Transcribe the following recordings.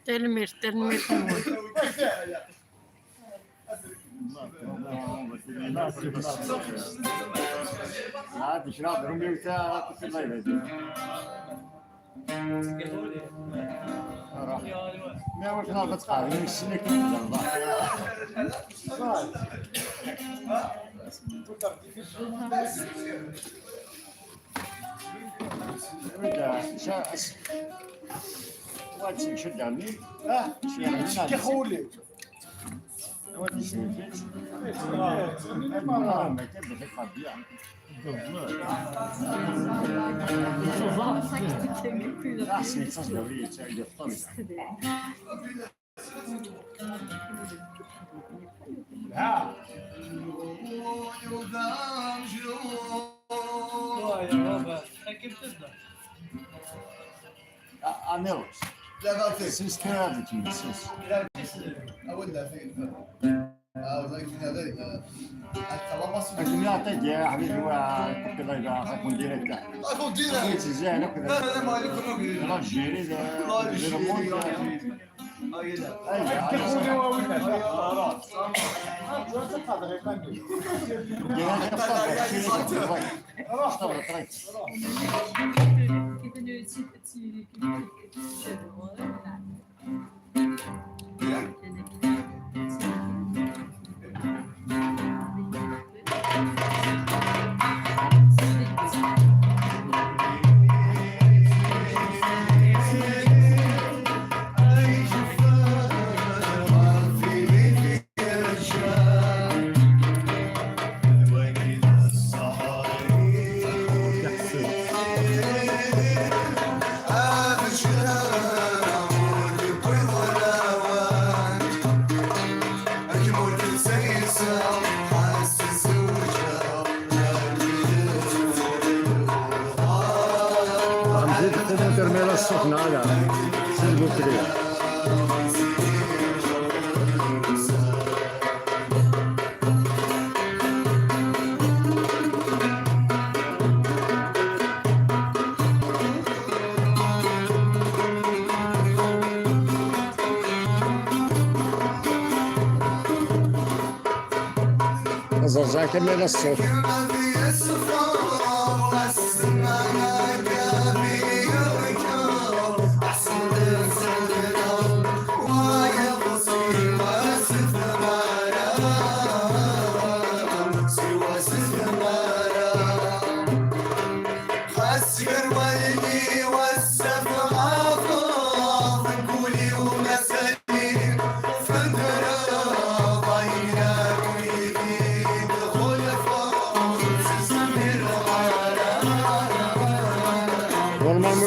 تلمير نموت. لا تشرب رمي وتا تسمعي ما وش ناقص قاعد يمشيك واتي شد عني شي خولي واتي شد ما كان في قضيه احسن يتصل دوري تاعي الطمس ها اميروس لا لا فيك سيس كذا تمسس اولها فيك زيك هذا لكن يعطيك يا حبيبي هو كذا إذا خاكم ديريكت اخو دينا تزاهل كذا لا ما عليكم لا جيري ذا ترميلا السخنة هذا سيبو كريا زرزاك ترميلا السخنة والمرمو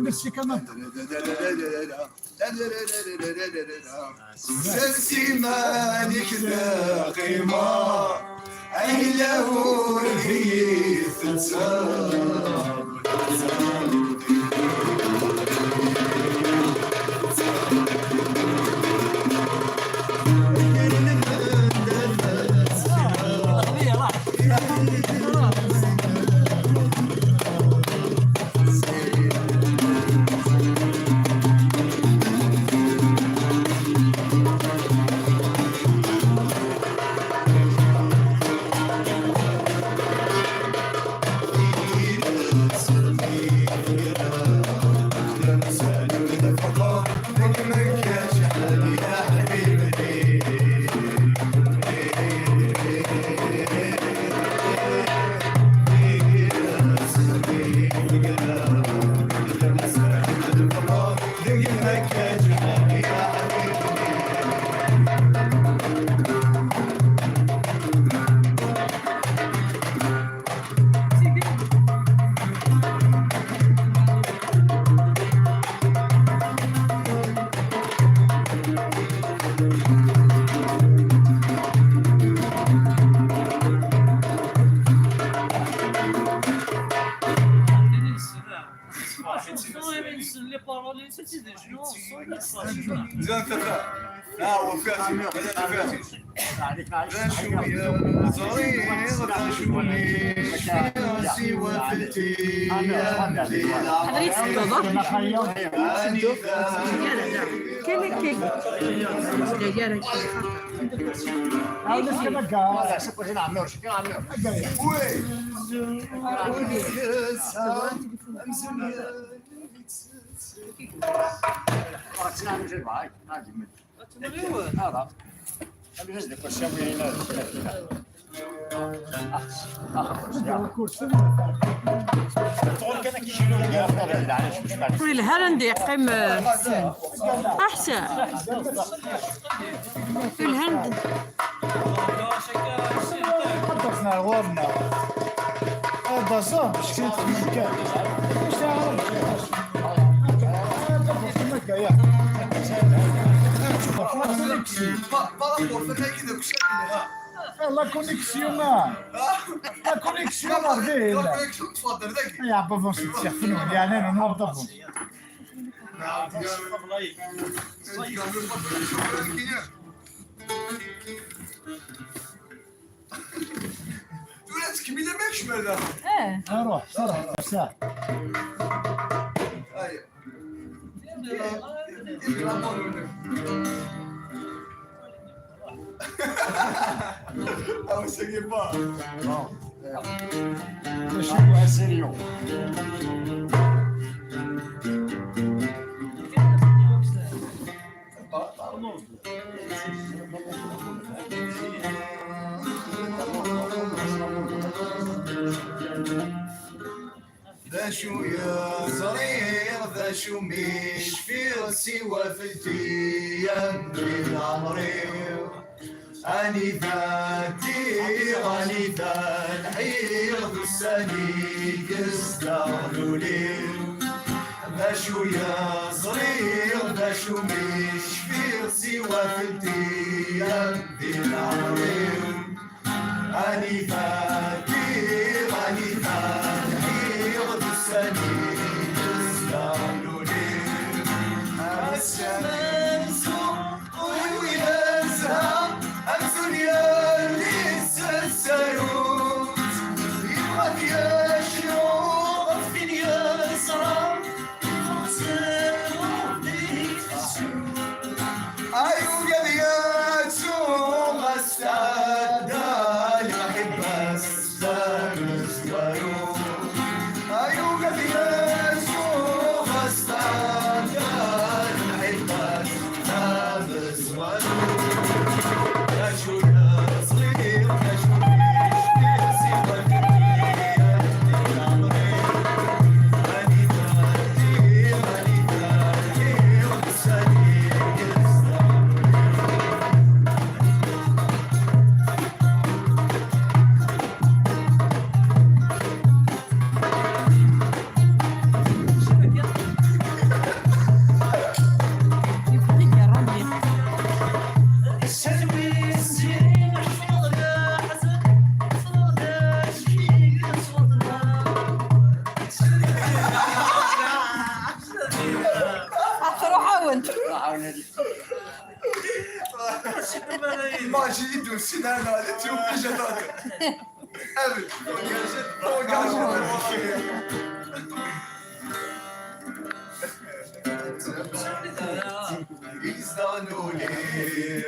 ميرسي كمان. سنسي مالك ذا قيمة أهله هي ثلثان زين ثلاثة لا وفاتي فاتي ذا شوية صغير ذا شوية شاسي وفلتي حضري تسكتوا كيف كيف جاجارة عاود اسكنك قاعد. هذا شكو هنا عمور شكو عمور وي راتنا نجي معاك عادي من هذا أبي نجلك والشامي هنا تقول كذا كيشيلوا لك أفضل علاش مش بعد كل الهرند يقيم أحسن في الهند حدثنا غورنا. هذا صح شكيت في المكان. ايش تعرف؟ La connexion la connexion arrive. يا بابا تشوفون يعني انا نوضفهم. ولاتك كميله ماكش مالا روح صراحه ساعه. Ah, ça y est pas. Non. C'est sérieux. ذا شو يا صغير ذا شو مش في سوى في التيام من عمري أني ذاتي غني ذا الحير بالسني يستغلوا لي ذا شو يا صغير ذا شو مش في سوى في التيام من عمري أني ذاتي غني ذا الحير بالسني يستغلوا لي السماء سوق وينزها الدنيا لسه السيوف يبغاك يا شعور فين يسرى أيوة يا بيات سوق السادة المحبة Sinan aleti yok bir şey daha. Evet. İzdanuli